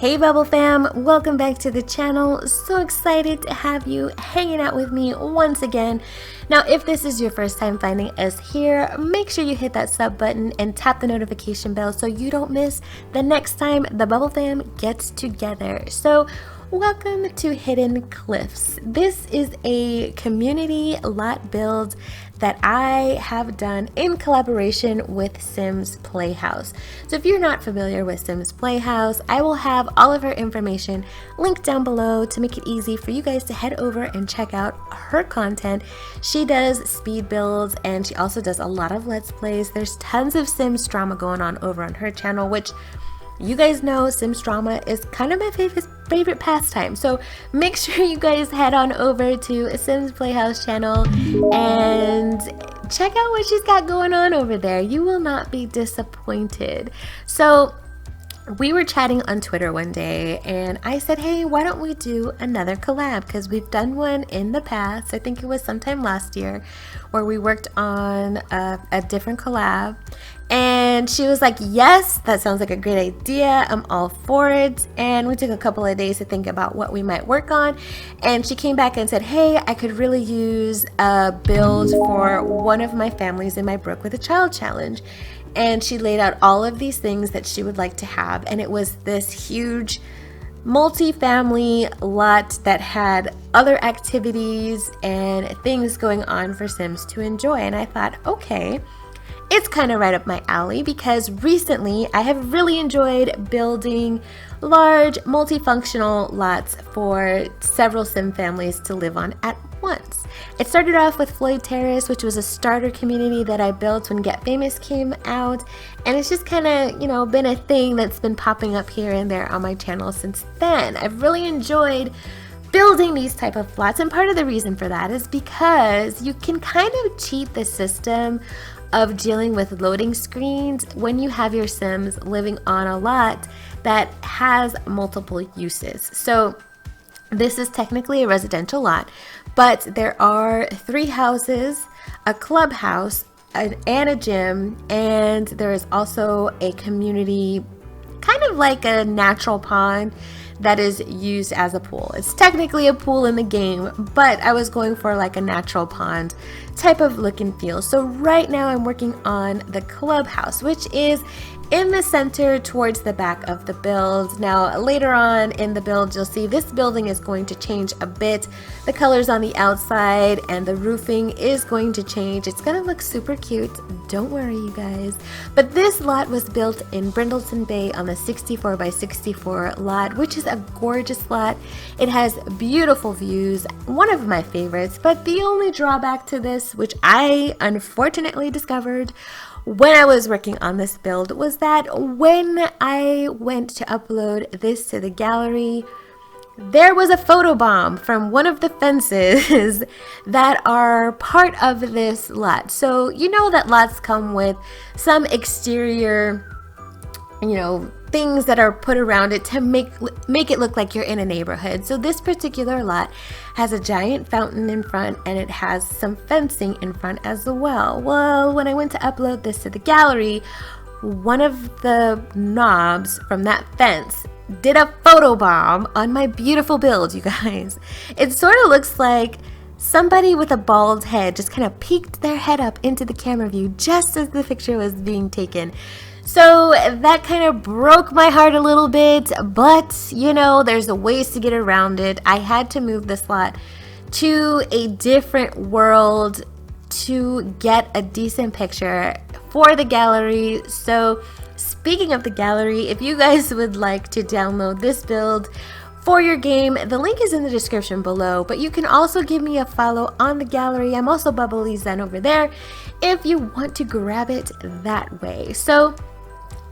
Hey Bubble fam, welcome back to the channel. So excited to have you hanging out with me once again. Now, if this is your first time finding us here, make sure you hit that sub button and tap the notification bell so you don't miss the next time the Bubble fam gets together. So welcome to Hidden Cliffs. This is a community lot build that I have done in collaboration with Simsplayhouse. So if you're not familiar with Simsplayhouse, I will have all of her information linked down below to make it easy for you guys to head over and check out her content. She does speed builds and she also does a lot of Let's Plays. There's tons of Sims drama going on over on her channel, which you guys know Sims drama is kind of my favorite pastime. So make sure you guys head on over to Simsplayhouse channel and check out what she's got going on over there. You will not be disappointed. So we were chatting on Twitter one day and I said, hey, why don't we do another collab? Because we've done one in the past. I think it was sometime last year where we worked on a different collab. And she was like, yes, that sounds like a great idea. I'm all for it. And we took a couple of days to think about what we might work on. And she came back and said, hey, I could really use a build for one of my families in my Brook with a Child challenge. And she laid out all of these things that she would like to have. And it was this huge multi-family lot that had other activities and things going on for Sims to enjoy. And I thought, okay, it's kind of right up my alley because recently I have really enjoyed building large multifunctional lots for several Sim families to live on at once. It started off with Floyd Terrace, which was a starter community that I built when Get Famous came out, and it's just kind of, been a thing that's been popping up here and there on my channel since then. I've really enjoyed building these type of lots, and part of the reason for that is because you can kind of cheat the system of dealing with loading screens when you have your Sims living on a lot that has multiple uses. So this is technically a residential lot, but there are 3 houses, a clubhouse, and a gym, and there is also a community, kind of like a natural pond that is used as a pool. It's technically a pool in the game, but I was going for like a natural pond type of look and feel. So right now I'm working on the clubhouse, which is in the center towards the back of the build. Now later on in the build, you'll see this building is going to change a bit. The colors on the outside and the roofing is going to change. It's gonna look super cute, don't worry you guys. But this lot was built in Brindleton Bay on the 64 by 64 lot, which is a gorgeous lot. It has beautiful views, one of my favorites, but the only drawback to this, which I unfortunately discovered when I was working on this build, was that when I went to upload this to the gallery, there was a photobomb from one of the fences that are part of this lot. So you know that lots come with some exterior, things that are put around it to make it look like you're in a neighborhood. So this particular lot has a giant fountain in front and it has some fencing in front as well. Well, when I went to upload this to the gallery, one of the knobs from that fence did a photobomb on my beautiful build, you guys. It sort of looks like somebody with a bald head just kind of peeked their head up into the camera view just as the picture was being taken. So that kind of broke my heart a little bit, but there's ways to get around it. I had to move this lot to a different world to get a decent picture for the gallery. So speaking of the gallery, if you guys would like to download this build for your game, the link is in the description below, but you can also give me a follow on the gallery. I'm also Bubblyzen over there if you want to grab it that way. So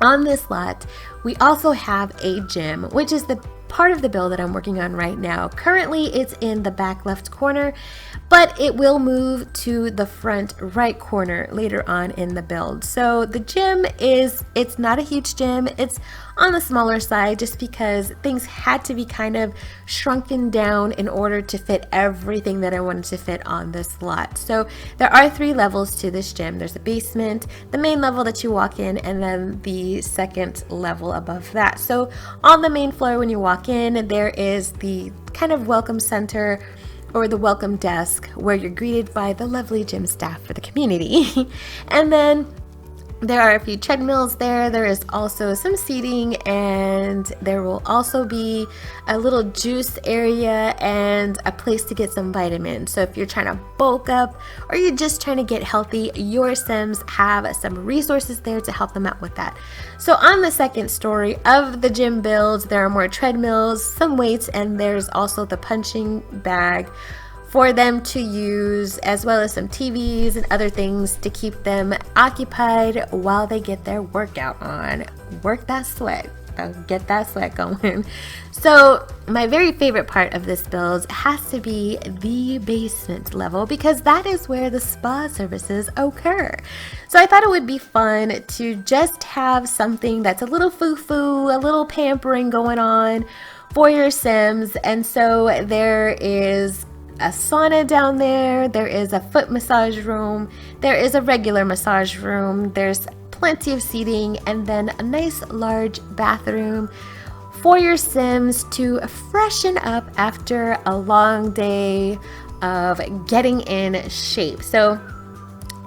on this lot, we also have a gym, which is the part of the build that I'm working on right now. Currently, it's in the back left corner, but it will move to the front right corner later on in the build. So the gym it's not a huge gym. It's on the smaller side just because things had to be kind of shrunken down in order to fit everything that I wanted to fit on this lot. So there are 3 levels to this gym. There's a basement, the main level that you walk in, and then the second level level above that. So on the main floor, when you walk in, there is the kind of welcome center or the welcome desk where you're greeted by the lovely gym staff for the community. And then there are a few treadmills there. There is also some seating, and there will also be a little juice area and a place to get some vitamins. So if you're trying to bulk up or you're just trying to get healthy, your Sims have some resources there to help them out with that. So on the second story of the gym builds, there are more treadmills, some weights, and there's also the punching bag for them to use, as well as some TVs and other things to keep them occupied while they get their workout on. Work that sweat. Get that sweat going. So my very favorite part of this build has to be the basement level, because that is where the spa services occur. So I thought it would be fun to just have something that's a little foo-foo, a little pampering going on for your Sims. And so there is a sauna down there, there is a foot massage room, there is a regular massage room, there's plenty of seating, and then a nice large bathroom for your Sims to freshen up after a long day of getting in shape. So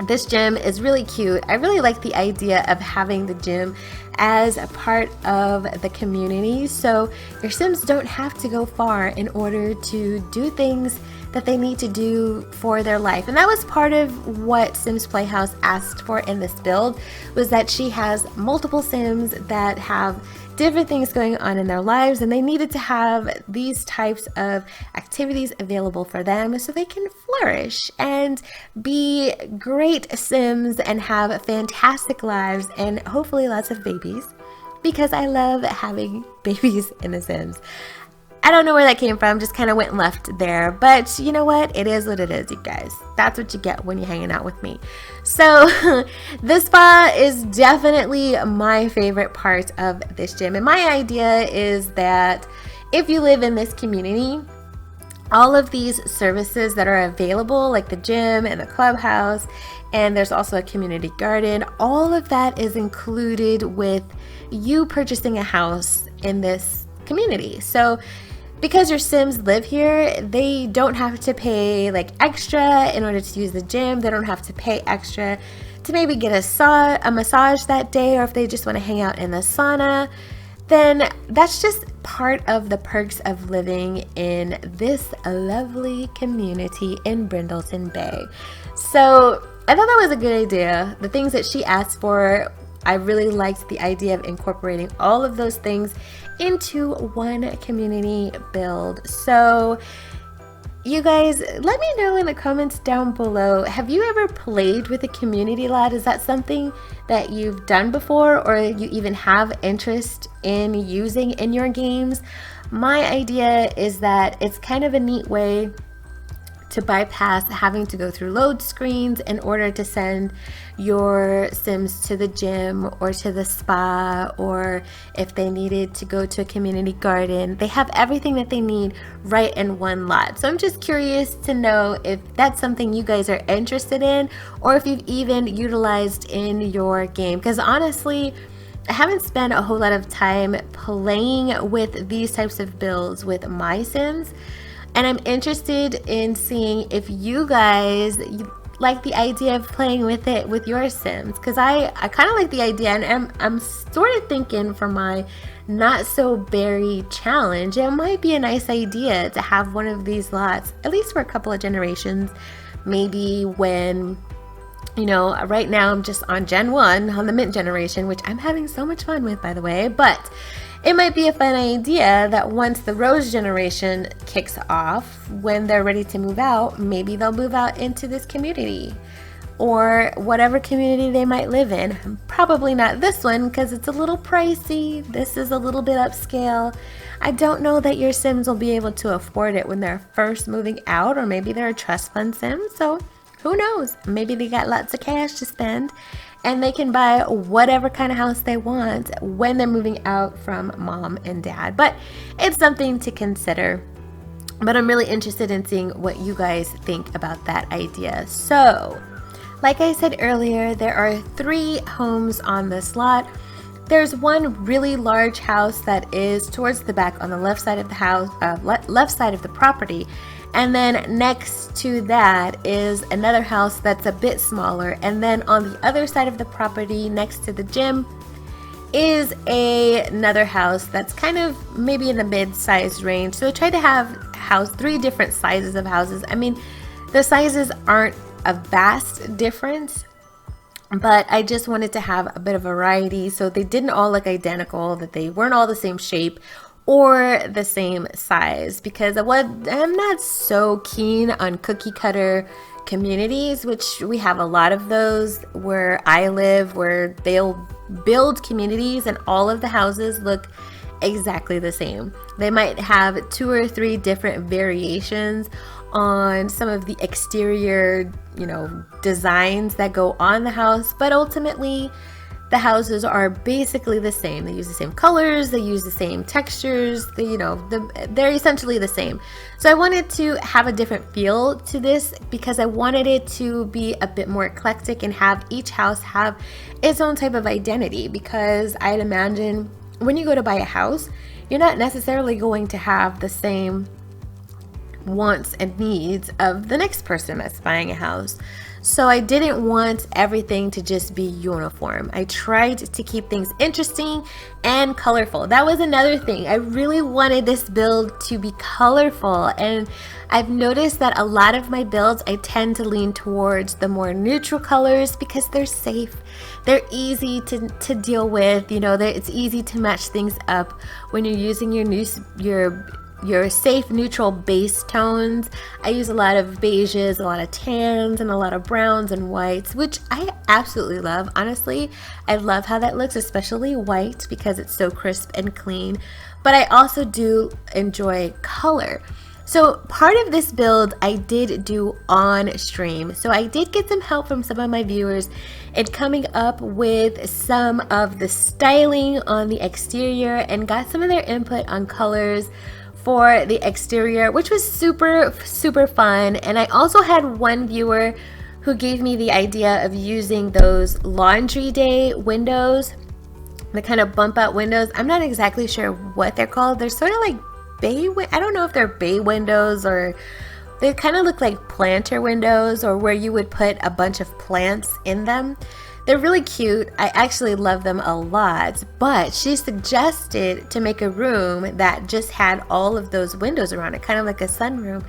this gym is really cute. I really like the idea of having the gym as a part of the community, so your Sims don't have to go far in order to do things that they need to do for their life. And that was part of what Simsplayhouse asked for in this build, was that she has multiple Sims that have different things going on in their lives, and they needed to have these types of activities available for them so they can flourish and be great Sims and have fantastic lives and hopefully lots of babies, because I love having babies in The Sims. I don't know where that came from, just kind of went left there, but you know what? It is what it is, you guys. That's what you get when you're hanging out with me. So this spa is definitely my favorite part of this gym, and my idea is that if you live in this community, all of these services that are available, like the gym and the clubhouse, and there's also a community garden, all of that is included with you purchasing a house in this community. So because your Sims live here, they don't have to pay like extra in order to use the gym. They don't have to pay extra to maybe get a massage that day, or if they just want to hang out in the sauna. Then that's just part of the perks of living in this lovely community in Brindleton Bay. So I thought that was a good idea. The things that she asked for, I really liked the idea of incorporating all of those things into one community build. So you guys, let me know in the comments down below, have you ever played with a community lot? Is that something that you've done before, or you even have interest in using in your games? My idea is that it's kind of a neat way to bypass having to go through load screens in order to send your Sims to the gym or to the spa, or if they needed to go to a community garden, they have everything that they need right in one lot. So I'm just curious to know if that's something you guys are interested in, or if you've even utilized in your game, because honestly, I haven't spent a whole lot of time playing with these types of builds with my Sims. And I'm interested in seeing if you guys like the idea of playing with it with your Sims, because I kind of like the idea, and I'm sort of thinking for my not so berry challenge, it might be a nice idea to have one of these lots at least for a couple of generations. Maybe when, you know, right now I'm just on Gen 1 on the Mint generation, which I'm having so much fun with, by the way, but it might be a fun idea that once the Rose generation kicks off, when they're ready to move out, maybe they'll move out into this community or whatever community they might live in. Probably not this one because it's a little pricey. This is a little bit upscale. I don't know that your Sims will be able to afford it when they're first moving out, or maybe they're a trust fund Sim, so who knows? Maybe they got lots of cash to spend and they can buy whatever kind of house they want when they're moving out from mom and dad. But it's something to consider. But I'm really interested in seeing what you guys think about that idea. So, like I said earlier, there are 3 homes on this lot. There's one really large house that is towards the back on the left side of the house, left side of the property. And then next to that is another house that's a bit smaller. And then on the other side of the property next to the gym is another house that's kind of maybe in the mid-sized range. So I tried to have three different sizes of houses. I mean, the sizes aren't a vast difference, but I just wanted to have a bit of variety, so they didn't all look identical, that they weren't all the same shape or the same size, because I'm not so keen on cookie cutter communities, which we have a lot of those where I live, where they'll build communities and all of the houses look exactly the same. They might have 2 or 3 different variations on some of the exterior, designs that go on the house, but ultimately the houses are basically the same. They use the same colors, they use the same textures, they're essentially the same. So I wanted to have a different feel to this because I wanted it to be a bit more eclectic and have each house have its own type of identity, because I'd imagine when you go to buy a house, you're not necessarily going to have the same wants and needs of the next person that's buying a house. So I didn't want everything to just be uniform. I tried to keep things interesting and colorful. That was another thing. I really wanted this build to be colorful, and I've noticed that a lot of my builds, I tend to lean towards the more neutral colors because they're safe. They're easy to deal with. It's easy to match things up when you're using your safe neutral base tones. I use a lot of beiges, a lot of tans, and a lot of browns and whites, which I absolutely love. Honestly, I love how that looks, especially white, because it's so crisp and clean. But I also do enjoy color. So part of this build I did do on stream. So I did get some help from some of my viewers in coming up with some of the styling on the exterior and got some of their input on colors for the exterior, which was super, super fun. And I also had one viewer who gave me the idea of using those laundry day windows, the kind of bump out windows. I'm not exactly sure what they're called. They're sort of like I don't know if they're bay windows, or they kind of look like planter windows, or where you would put a bunch of plants in them. They're really cute. I actually love them a lot, but she suggested to make a room that just had all of those windows around it, kind of like a sunroom,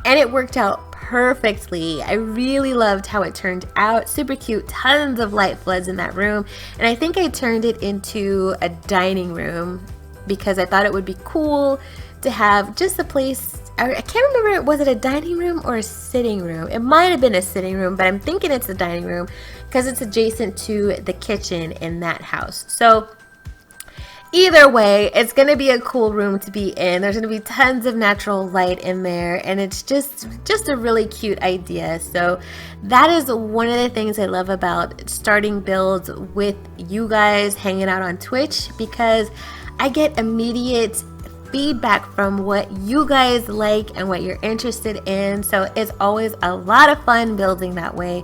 and it worked out perfectly. I really loved how it turned out. Super cute, tons of light floods in that room, and I think I turned it into a dining room because I thought it would be cool to have just a place. I can't remember, was it a dining room or a sitting room? It might have been a sitting room, but I'm thinking it's a dining room because it's adjacent to the kitchen in that house. So either way, it's going to be a cool room to be in. There's going to be tons of natural light in there, and it's just a really cute idea. So that is one of the things I love about starting builds with you guys hanging out on Twitch, because I get immediate feedback from what you guys like and what you're interested in. So it's always a lot of fun building that way.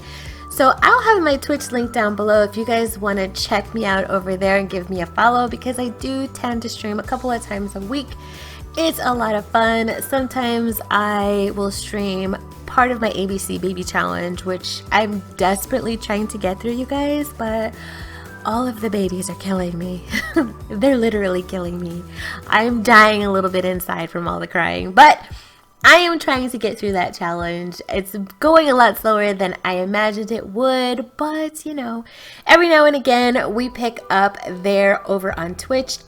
So I'll have my Twitch link down below if you guys want to check me out over there and give me a follow, because I do tend to stream a couple of times a week. It's a lot of fun. Sometimes I will stream part of my ABC Baby Challenge, which I'm desperately trying to get through, you guys, but all of the babies are killing me. They're literally killing me. I'm dying a little bit inside from all the crying, but I am trying to get through that challenge. It's going a lot slower than I imagined it would, but every now and again we pick up there over on Twitch.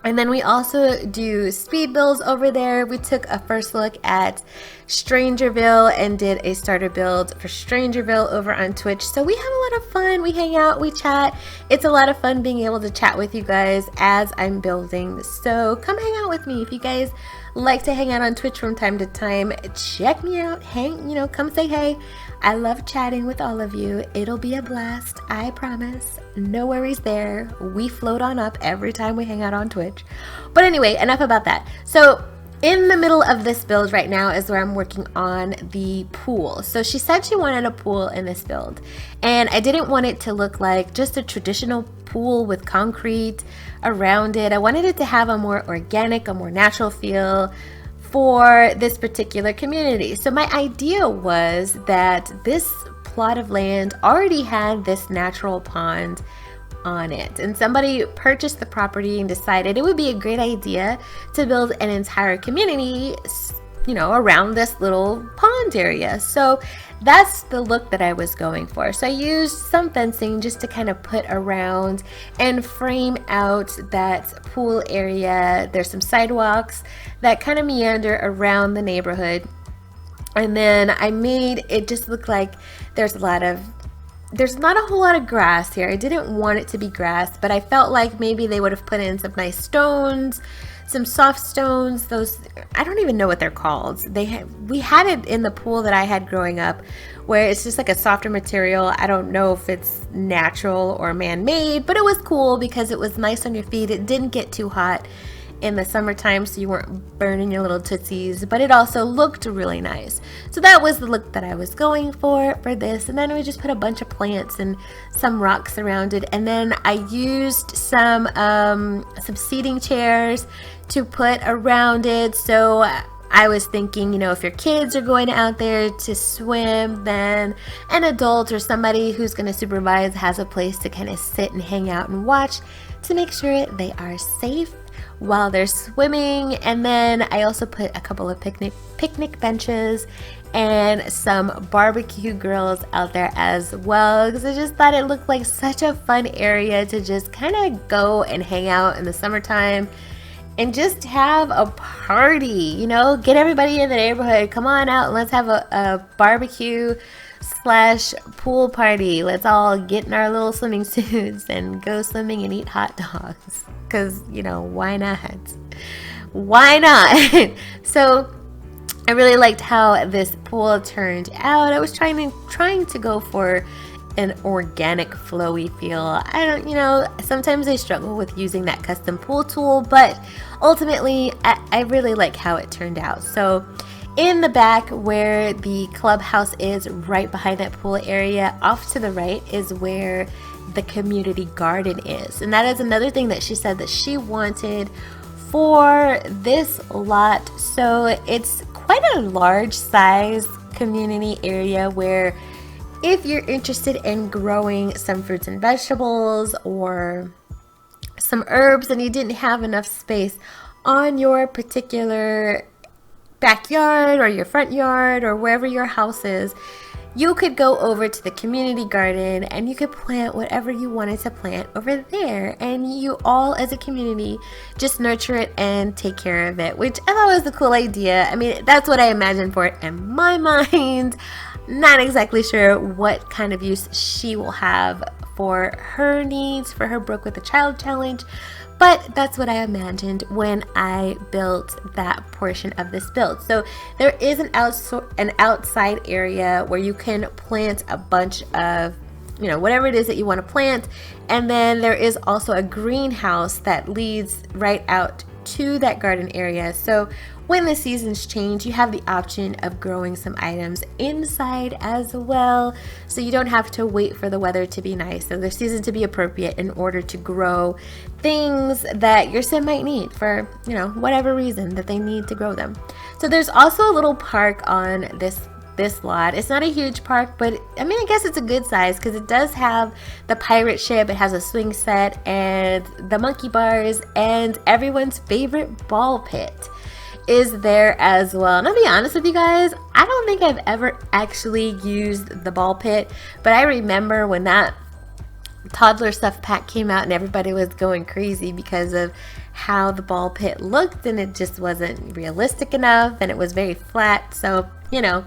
And then we also do speed builds over there. We took a first look at Strangerville and did a starter build for Strangerville over on Twitch. So we have a lot of fun. We hang out, we chat. It's a lot of fun being able to chat with you guys as I'm building. So come hang out with me. If you guys like to hang out on Twitch from time to time, check me out. Come say hey. I love chatting with all of you. It'll be a blast, I promise. No worries there. We float on up every time we hang out on Twitch. But anyway, enough about that. So In the middle of this build right now is where I'm working on the pool. So she said she wanted a pool in this build, and I didn't want it to look like just a traditional pool with concrete around it. I wanted it to have a more organic, a more natural feel for this particular community. So my idea was that this plot of land already had this natural pond on it, and somebody purchased the property and decided it would be a great idea to build an entire community, you know, around this little pond area. So that's the look that I was going for. So I used some fencing just to kind of put around and frame out that pool area. There's some sidewalks that kind of meander around the neighborhood, and then I made it just look like there's not a whole lot of grass here. I didn't want it to be grass, but I felt like maybe they would have put in some nice stones, some soft stones. Those, I don't even know what they're called. We had it in the pool that I had growing up, where it's just like a softer material. I don't know if it's natural or man-made, but it was cool because it was nice on your feet. It didn't get too hot in the summertime, so you weren't burning your little tootsies, but it also looked really nice. So that was the look that I was going for this. And then we just put a bunch of plants and some rocks around it, and then I used some seating chairs to put around it. So I was thinking, you know, if your kids are going out there to swim, then an adult or somebody who's going to supervise has a place to kind of sit and hang out and watch to make sure they are safe while they're swimming. And then I also put a couple of picnic benches and some barbecue grills out there as well, because I just thought it looked like such a fun area to just kind of go and hang out in the summertime and just have a party, you know, get everybody in the neighborhood, come on out and let's have a barbecue / pool party. Let's all get in our little swimming suits and go swimming and eat hot dogs, because, you know, why not? Why not? So I really liked how this pool turned out. I was trying to go for an organic, flowy feel. You know, sometimes I struggle with using that custom pool tool, but ultimately I really like how it turned out. So in the back, where the clubhouse is, right behind that pool area, off to the right is where the community garden is. And that is another thing that she said that she wanted for this lot. So it's quite a large size community area where if you're interested in growing some fruits and vegetables or some herbs and you didn't have enough space on your particular backyard or your front yard or wherever your house is, you could go over to the community garden and you could plant whatever you wanted to plant over there, and you all as a community just nurture it and take care of it, which I thought was a cool idea. I mean, that's what I imagined for it in my mind. Not exactly sure what kind of use she will have for her needs for her Broke with a Child challenge, but that's what I imagined when I built that portion of this build. So there is an outside area where you can plant a bunch of, you know, whatever it is that you want to plant, and then there is also a greenhouse that leads right out to that garden area. So when the seasons change, you have the option of growing some items inside as well, so you don't have to wait for the weather to be nice or the season to be appropriate in order to grow things that your sim might need for, you know, whatever reason that they need to grow them. So there's also a little park on this lot. It's not a huge park, but I mean, I guess it's a good size because it does have the pirate ship, it has a swing set and the monkey bars, and everyone's favorite ball pit is there as well. And I'll be honest with you guys, I don't think I've ever actually used the ball pit, but I remember when that toddler stuff pack came out and everybody was going crazy because of how the ball pit looked, and it just wasn't realistic enough and it was very flat. So, you know,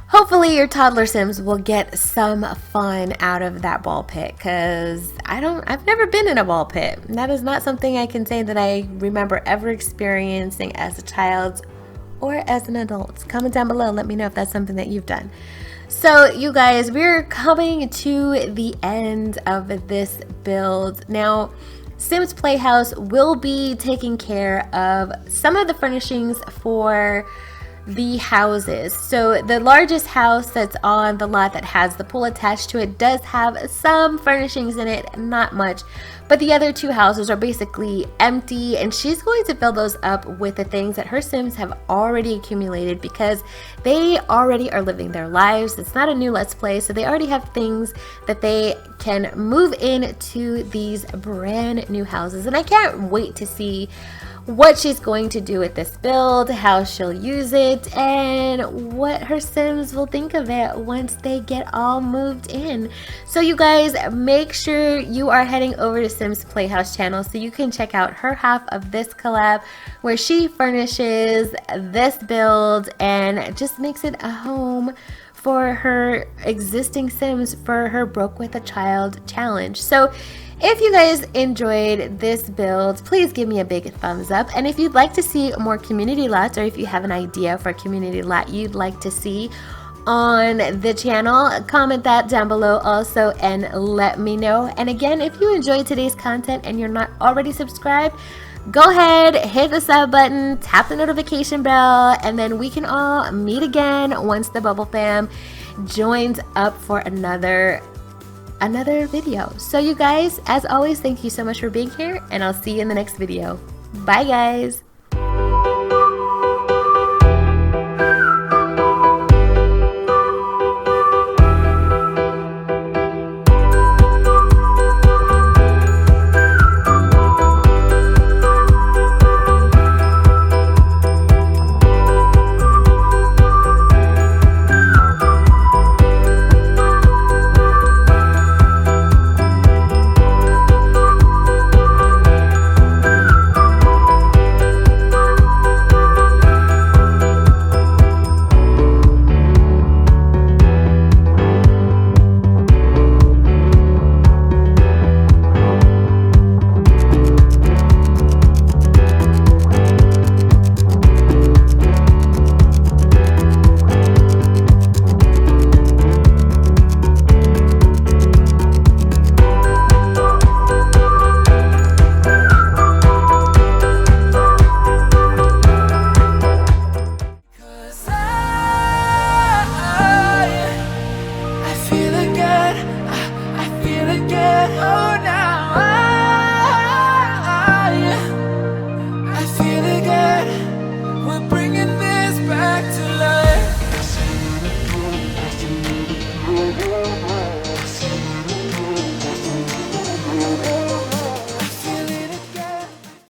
hopefully your toddler sims will get some fun out of that ball pit, because I've never been in a ball pit. That is not something I can say that I remember ever experiencing as a child or as an adult. Comment down below, let me know if that's something that you've done. So you guys, we're coming to the end of this build. Now, Sims Playhouse will be taking care of some of the furnishings for the houses. So the largest house that's on the lot that has the pool attached to it does have some furnishings in it, not much, but the other two houses are basically empty, and she's going to fill those up with the things that her Sims have already accumulated because they already are living their lives. It's not a new Let's Play, so they already have things that they can move into these brand new houses, and I can't wait to see what she's going to do with this build, how she'll use it, and what her Sims will think of it once they get all moved in. So you guys, make sure you are heading over to Sims Playhouse channel so you can check out her half of this collab where she furnishes this build and just makes it a home for her existing Sims for her Broke with a Child challenge. So if you guys enjoyed this build, please give me a big thumbs up. And if you'd like to see more community lots, or if you have an idea for a community lot you'd like to see on the channel, comment that down below also and let me know. And again, if you enjoyed today's content and you're not already subscribed, go ahead, hit the sub button, tap the notification bell, and then we can all meet again once the Bubble Fam joins up for another video. So you guys, as always, thank you so much for being here, and I'll see you in the next video. Bye guys.